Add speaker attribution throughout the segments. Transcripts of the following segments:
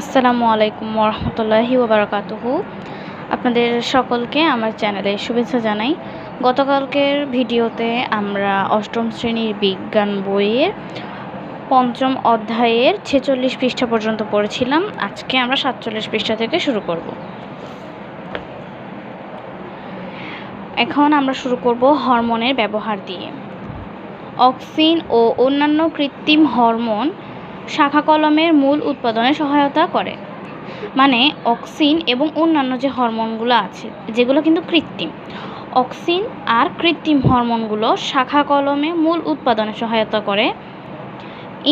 Speaker 1: আসসালামু আলাইকুম ওরহমতুল্লাহি ওবারাকাতুহু। আপনাদের সকলকে আমার চ্যানেলে শুভেচ্ছা জানাই। গতকালকের ভিডিওতে আমরা অষ্টম শ্রেণীর বিজ্ঞান বইয়ের পঞ্চম অধ্যায়ের 46 পৃষ্ঠা পর্যন্ত পড়েছিলাম। আজকে আমরা 47 পৃষ্ঠা থেকে শুরু করব। এখন আমরা শুরু করব হরমোনের ব্যবহার দিয়ে। অক্সিন ও অন্যান্য কৃত্রিম হরমোন শাখা কলমের মূল উৎপাদনে সহায়তা করে। মানে অক্সিন এবং অন্যান্য যে হরমোনগুলো আছে যেগুলো কিন্তু কৃত্রিম, অক্সিন আর কৃত্রিম হরমোনগুলো শাখা কলমে মূল উৎপাদনে সহায়তা করে।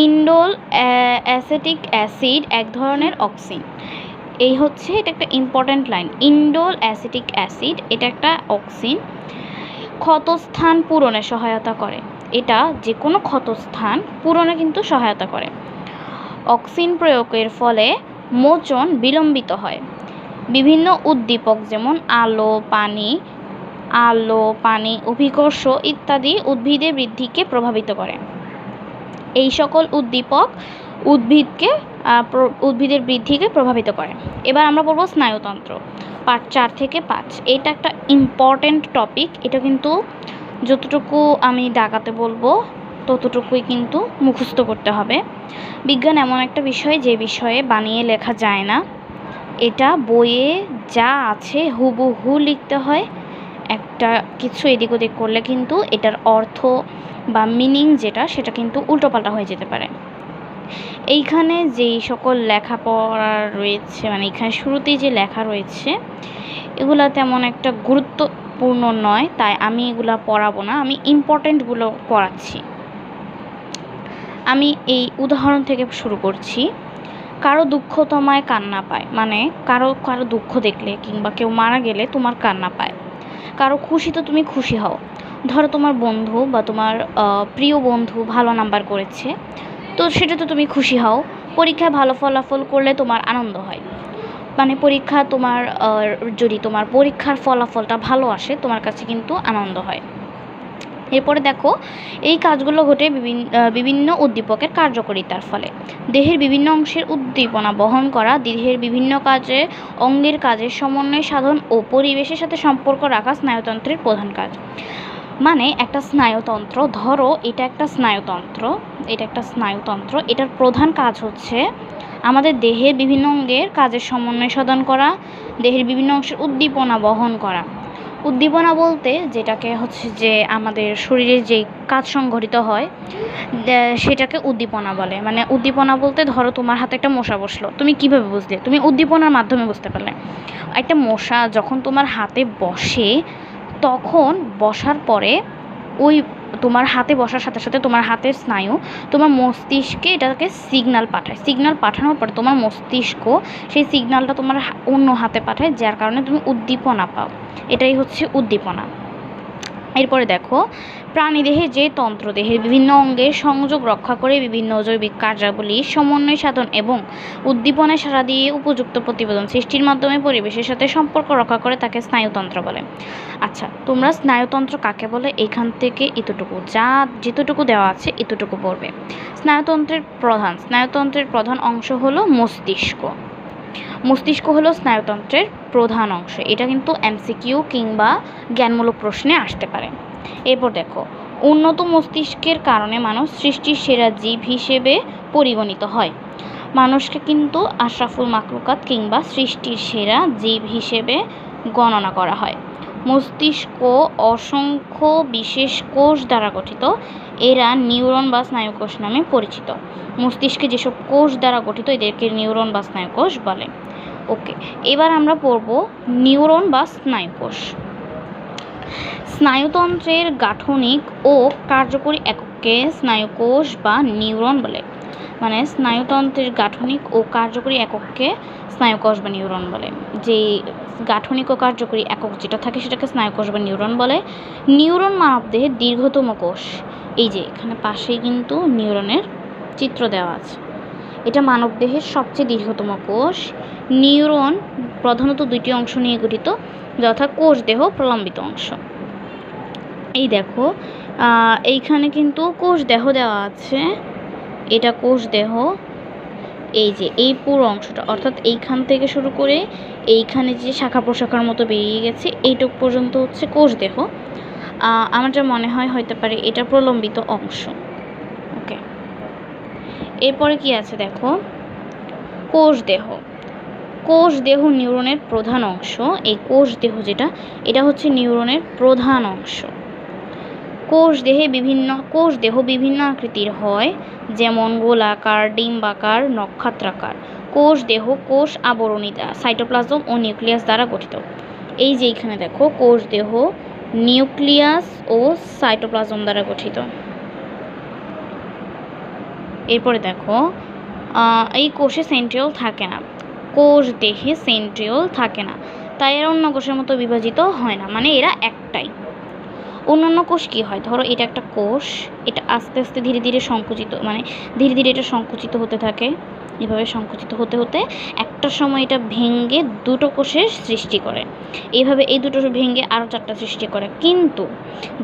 Speaker 1: ইন্ডোল অ্যাসিটিক অ্যাসিড এক ধরনের অক্সিন। এটা একটা important line. Indole acetic acid এটা একটা অক্সিন, ক্ষতস্থান পূরণে সহায়তা করে। এটা যে কোনো ক্ষতস্থান পূরণে কিন্তু সহায়তা করে। অক্সিন প্রয়োগের ফলে মোচন বিলম্বিত হয়। বিভিন্ন উদ্দীপক যেমন আলো, পানি, অভিকর্ষ ইত্যাদি উদ্ভিদের বৃদ্ধিকে প্রভাবিত করে। এই সকল উদ্দীপক উদ্ভিদের বৃদ্ধিকে প্রভাবিত করে। এবার আমরা পড়ব স্নায়ুতন্ত্র, পার্ট 4 থেকে 5। এটা একটা ইম্পর্ট্যান্ট টপিক। এটা কিন্তু যতটুকু আমি দাগাতে বলবো ততটুকুই কিন্তু মুখস্থ করতে হবে। বিজ্ঞান এমন একটা বিষয় যে বিষয়ে বানিয়ে লেখা যায় না। এটা বইয়ে যা আছে হুবহু লিখতে হয়। একটা কিছু এদিক ওদিক করলে কিন্তু এটার অর্থ বা মিনিং সেটা কিন্তু উল্টোপাল্টা হয়ে যেতে পারে। এইখানে যেই সকল লেখাপড়া রয়েছে, মানে এখানে শুরুতেই যে লেখা রয়েছে এগুলা তেমন একটা গুরুত্বপূর্ণ নয়, তাই আমি এগুলা পড়াবো না। আমি ইম্পর্টেন্টগুলো পড়াচ্ছি। আমি এই উদাহরণ থেকে শুরু করছি। কারো দুঃখ তোমায় কান্না পায়, মানে কারো দুঃখ দেখলে কিংবা কেউ মারা গেলে তোমার কান্না পায়। কারো খুশি তো তুমি খুশি হও। ধরো তোমার বন্ধু বা তোমার প্রিয় বন্ধু ভালো নাম্বার করেছে, তো সেটা তো তুমি খুশি হও। পরীক্ষায় ভালো ফলাফল করলে তোমার আনন্দ হয়। মানে যদি তোমার পরীক্ষার ফলাফলটা ভালো আসে তোমার কাছে কিন্তু আনন্দ হয়। এরপরে দেখো, এই কাজগুলো ঘটে বিভিন্ন উদ্দীপকের কার্যকারিতার ফলে। দেহের বিভিন্ন অংশের উদ্দীপনা বহন করা, দেহের বিভিন্ন অঙ্গের কাজের সমন্বয় সাধন ও পরিবেশের সাথে সম্পর্ক রাখা স্নায়ুতন্ত্রের প্রধান কাজ। মানে একটা স্নায়ুতন্ত্র, ধরো এটা একটা স্নায়ুতন্ত্র, এটার প্রধান কাজ হচ্ছে আমাদের দেহের বিভিন্ন অঙ্গের কাজের সমন্বয় সাধন করা, দেহের বিভিন্ন অংশের উদ্দীপনা বহন করা। উদ্দীপনা বলতে যেটাকে হচ্ছে যে আমাদের শরীরের যেই কাজ সংঘটিত হয় সেটাকে উদ্দীপনা বলে। মানে উদ্দীপনা বলতে ধরো তোমার হাতে একটা মশা বসলো, তুমি কিভাবে বুঝলে? তুমি উদ্দীপনার মাধ্যমে বুঝতে পারলে। একটা মশা যখন তোমার হাতে বসে, তখন বসার পরে তোমার হাতে বসার সাথে সাথে তোমার হাতের স্নায়ু তোমার মস্তিষ্কে এটাকে সিগন্যাল পাঠানোর পরে তোমার মস্তিষ্ক সেই সিগন্যালটা তোমার অন্য হাতে পাঠায়, যার কারণে তুমি উদ্দীপনা পাও। এটাই হচ্ছে উদ্দীপনা। এরপরে দেখো, প্রাণীদেহে যে তন্ত্র দেহের বিভিন্ন অঙ্গের সংযোগ রক্ষা করে বিভিন্ন জৈবিক কার্যাবলী সমন্বয় সাধন এবং উদ্দীপনায় সাড়া দিয়ে উপযুক্ত প্রতিবেদন সৃষ্টির মাধ্যমে পরিবেশের সাথে সম্পর্ক রক্ষা করে তাকে স্নায়ুতন্ত্র বলে। আচ্ছা, তোমরা স্নায়ুতন্ত্র কাকে বলে এখান থেকে যেতটুকু দেওয়া আছে এতটুকু পড়বে। স্নায়ুতন্ত্রের প্রধান অংশ হলো মস্তিষ্ক হলো স্নায়ুতন্ত্রের প্রধান অংশ। এটা কিন্তু এমসিকিউ কিংবা জ্ঞানমূলক প্রশ্নে আসতে পারে। এরপর দেখো, উন্নত মস্তিষ্কের কারণে মানুষ সৃষ্টির সেরা জীব হিসেবে পরিগণিত হয়। মানুষকে কিন্তু আশরাফুল মাখলুকাত কিংবা সৃষ্টির সেরা জীব হিসেবে গণনা করা হয়। মস্তিষ্ক অসংখ্য বিশেষ কোষ দ্বারা গঠিত। এরা নিউরন বা স্নায়ুকোষ নামে পরিচিত। মস্তিষ্কে যেসব কোষ দ্বারা গঠিত এদেরকে নিউরন বা স্নায়ুকোষ বলে। ওকে, এবার আমরা পড়ব নিউরন বা স্নায়ুকোষ। স্নায়ুতন্ত্রের গাঠনিক ও কার্যকরী একককে স্নায়ুকোষ বা নিউরন বলে। মানে স্নায়ুতন্ত্রের গাঠনিক ও কার্যকরী একককে স্নায়ুকোষ বা নিউরন বলে। যে গাঠনিক ও কার্যকরী একক যেটা থাকে সেটাকে স্নায়ুকোষ বা নিউরন বলে। নিউরন মানবদেহের দীর্ঘতম কোষ। এই যে এখানে পাশেই কিন্তু নিউরনের চিত্র দেওয়া আছে। এটা মানবদেহের সবচেয়ে দীর্ঘতম কোষ। নিউরন প্রধানত দুইটি অংশ নিয়ে গঠিত, যথা কোষ দেহ, প্রলম্বিত অংশ। এই দেখো, এইখানে কিন্তু কোষ দেহ দেওয়া আছে। এটা কোষ দেহ, এই যে এই পুরো অংশটা, অর্থাৎ এইখান থেকে শুরু করে এইখানে যে শাখা প্রশাখার মতো বেরিয়ে গেছে এইটুক পর্যন্ত হচ্ছে কোষদেহ। আমার যা মনে হয় হতে পারে এটা প্রলম্বিত অংশ। ওকে, এরপরে কি আছে দেখো, কোষদেহ। কোষদেহ নিউরনের প্রধান অংশ। এই কোষদেহ যেটা, এটা হচ্ছে নিউরনের প্রধান অংশ। কোষদেহ বিভিন্ন আকৃতির হয়, যেমন গোলাকার, ডিম্বাকার, নক্ষত্রাকার। কোষদেহ কোষ আবরণী সাইটোপ্লাজম ও নিউক্লিয়াস দ্বারা গঠিত। এই যে এখানে দেখো, কোষদেহ নিউক্লিয়াস ও সাইটোপ্লাজম দ্বারা গঠিত। এরপরে দেখো, এই কোষে সেন্ট্রিওল থাকে না। কোষ দেহে সেন্ট্রিওল থাকে না, তাই এরা অন্য কোষের মতো বিভাজিত হয় না, মানে এরা একটাই। অন্যান্য কোষ কী হয়, ধরো এটা একটা কোষ, এটা আস্তে আস্তে ধীরে ধীরে সংকুচিত, মানে ধীরে ধীরে এটা সংকুচিত হতে থাকে। এভাবে সংকুচিত হতে হতে একটা সময় এটা ভেঙে দুটো কোষের সৃষ্টি করে। এইভাবে এই দুটো ভেঙে আরও চারটা সৃষ্টি করে। কিন্তু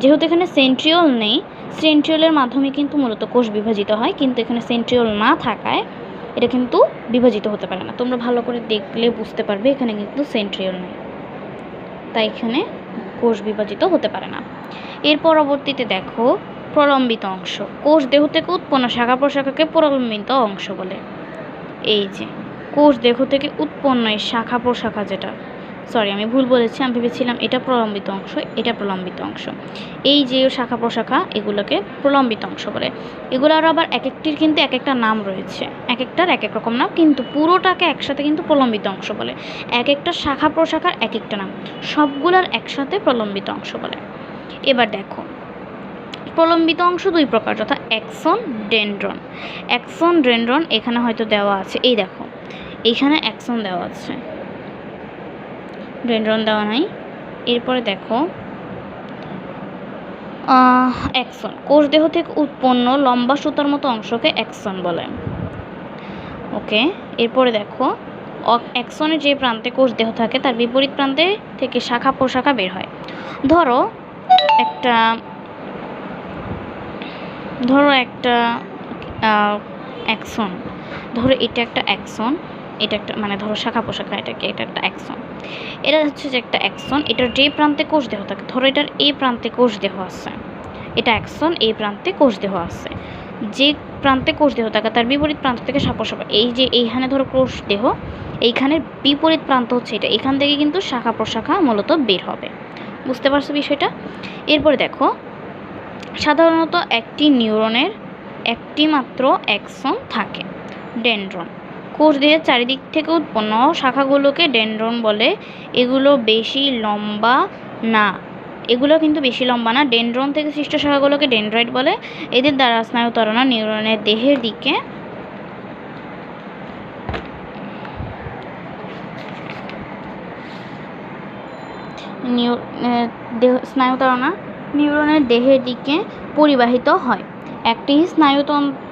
Speaker 1: যেহেতু এখানে সেন্ট্রিওল নেই, সেন্ট্রিওলের মাধ্যমে কিন্তু মূলত কোষ বিভাজিত হয়, কিন্তু এখানে সেন্ট্রিওল না থাকায় এটা কিন্তু বিভাজিত হতে পারে না। তোমরা ভালো করে দেখলে বুঝতে পারবে এখানে কিন্তু সেন্ট্রিওল নেই, তাই এখানে কোষ বিভাজিত হতে পারে না। এর পরবর্তীতে দেখো, প্রলম্বিত অংশ। কোষ দেহ থেকে উৎপন্ন শাখা প্রশাখাকে প্রলম্বিত অংশ বলে। এই যে কোষ দেহ থেকে উৎপন্ন এই শাখা প্রশাখা যেটা, সরি আমি ভুল বলেছি, আমি ভেবেছিলাম এটা প্রলম্বিত অংশ, এটা প্রলম্বিত অংশ। এই যে শাখা প্রশাখা এগুলোকে প্রলম্বিত অংশ বলে। এগুলোর আবার এক একটির কিন্তু এক একটা নাম রয়েছে, এক একটার এক এক রকম নাম, কিন্তু পুরোটাকে একসাথে কিন্তু প্রলম্বিত অংশ বলে। এক একটা শাখা প্রশাখার এক একটা নাম, সবগুলার একসাথে প্রলম্বিত অংশ বলে। এবার দেখো, প্রলম্বিত অংশ দুই প্রকার, যথা অ্যাক্সন, ডেনড্রন। অ্যাক্সন, ডেনড্রন এখানে হয়তো দেওয়া আছে, এই দেখো এইখানে অ্যাক্সন দেওয়া আছে, ডেনড্রন দেওয়া নাই। এরপরে দেখো, অ্যাক্সন। কোষ দেহ থেকে উৎপন্ন লম্বা সুতার মতো অংশকে অ্যাক্সন বলে। ওকে, এরপরে দেখো, অ্যাক্সনের যে প্রান্তে কোষ দেহ থাকে তার বিপরীত প্রান্তে থেকে শাখা প্রশাখা বের হয়। ধরো একটা অ্যাক্সন, ধরো এটা একটা অ্যাক্সন, এটা একটা মানে ধরো শাখা প্রশাখা, এটা একটা অ্যাক্সন। এটা হচ্ছে যে একটা অ্যাক্সন, এটার যে প্রান্তে কোষ দেহ থাকে, ধরো এটার এই প্রান্তে কোষ দেহ আছে, এটা অ্যাক্সন, এই প্রান্তে কোষ দেহ আছে। যে প্রান্তে কোষ দেহ থাকে তার বিপরীত প্রান্ত থেকে শাখা প্রশাখা, এই যে এইখানে ধরো কোষ দেহ, এইখানের বিপরীত প্রান্ত হচ্ছে এটা, এখান থেকে কিন্তু শাখা প্রশাখা মূলত বের হবে। বুঝতে পারছো বিষয়টা? এরপরে দেখো, সাধারণত একটি নিউরনের একটি মাত্র অ্যাক্সন থাকে। ডেনড্রন। কোষ দেহের চারিদিক থেকে উৎপন্ন শাখাগুলোকে ডেনড্রন বলে। এগুলো বেশি লম্বা না, ডেনড্রন থেকে সৃষ্ট শাখাগুলোকে ডেনড্রাইট বলে। এদের দ্বারা স্নায়ুতরণা নিউরনের দেহের দিকে স্নায়ুতরণা নিউরনের দেহের দিকে পরিবাহিত হয়। একটি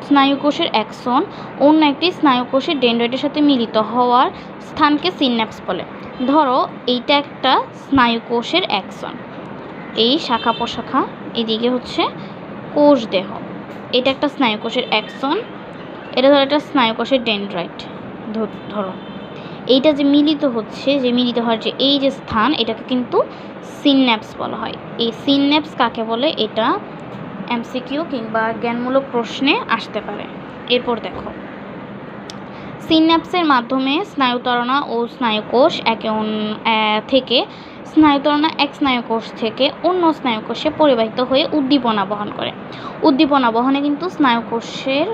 Speaker 1: স্নায়ুকোষের অ্যাক্সন অন্য একটি স্নায়ুকোষের ডেনড্রাইটের সাথে মিলিত হওয়ার স্থানকে সিন্যাপস বলে। ধরো এইটা একটা স্নায়ুকোষের অ্যাক্সন, এই শাখা প্রশাখা, এদিকে হচ্ছে কোষ দেহ, এটা একটা স্নায়ুকোষের অ্যাক্সন, এটা ধরো একটা স্নায়ুকোষের ডেনড্রাইট। ধরো এইটা যে মিলিত হচ্ছে, যে মিলিত হওয়ার যে এই যে স্থান, এটাকে কিন্তু সিন্যাপস বলা হয়। এই সিন্যাপস কাকে বলে, এটা এমসিকিউ কিংবা জ্ঞানমূলক প্রশ্নে আসতে পারে। এরপর দেখো, সিন্যাপসের মাধ্যমে স্নায়ুতরণা ও স্নায়ুকোষ থেকে স্নায়ুতরণা এক স্নায়ুকোষ থেকে অন্য স্নায়ুকোষে পরিবাহিত হয়ে উদ্দীপনা বহন করে। উদ্দীপনা বহনে কিন্তু স্নায়ুকোষের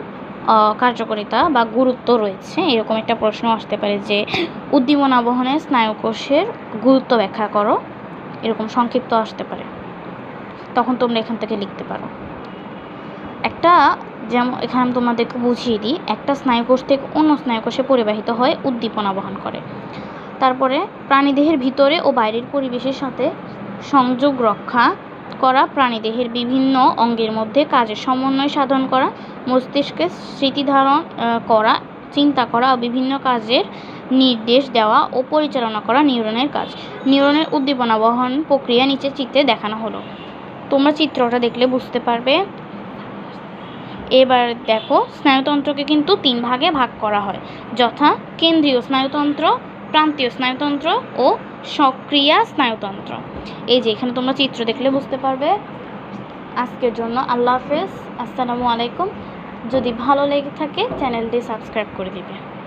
Speaker 1: কার্যকারিতা বা গুরুত্ব রয়েছে। এরকম একটা প্রশ্ন আসতে পারে যে উদ্দীপনা বহনে স্নায়ুকোষের গুরুত্ব ব্যাখ্যা করো, এরকম সংক্ষিপ্ত আসতে পারে, তখন তোমরা এখান থেকে লিখতে পারো। একটা যেমন এখানে আমি তোমাদেরকে বুঝিয়ে দিই, একটা স্নায়ুকোষ থেকে অন্য স্নায়ুকোষে পরিবাহিত হয়ে উদ্দীপনা বহন করে। তারপরে প্রাণীদেহের ভিতরে ও বাইরের পরিবেশের সাথে সংযোগ রক্ষা করা, প্রাণীদেহের বিভিন্ন অঙ্গের মধ্যে কাজের সমন্বয় সাধন করা, মস্তিষ্কে স্মৃতি ধারণ করা, চিন্তা করা ও বিভিন্ন কাজের নির্দেশ দেওয়া ও পরিচালনা করা নিউরনের কাজ। নিউরনের উদ্দীপনা বহন প্রক্রিয়া নিচে চিত্রে দেখানো হলো। তোমরা চিত্রটা দেখলে বুঝতে পারবে। এবার দেখো স্নায়ুতন্ত্রকে কিন্তু 3 ভাগে ভাগ করা হয়, যথা কেন্দ্রীয় স্নায়ুতন্ত্র, প্রান্তীয় স্নায়ুতন্ত্র ও সক্রিয় স্নায়ুতন্ত্র। এই যে এখানে তোমরা চিত্র দেখলে বুঝতে পারবে। আজকের জন্য আল্লাহ হাফেজ, আসসালামু আলাইকুম। যদি ভালো লেগে থাকে চ্যানেলটি সাবস্ক্রাইব করে দিবে।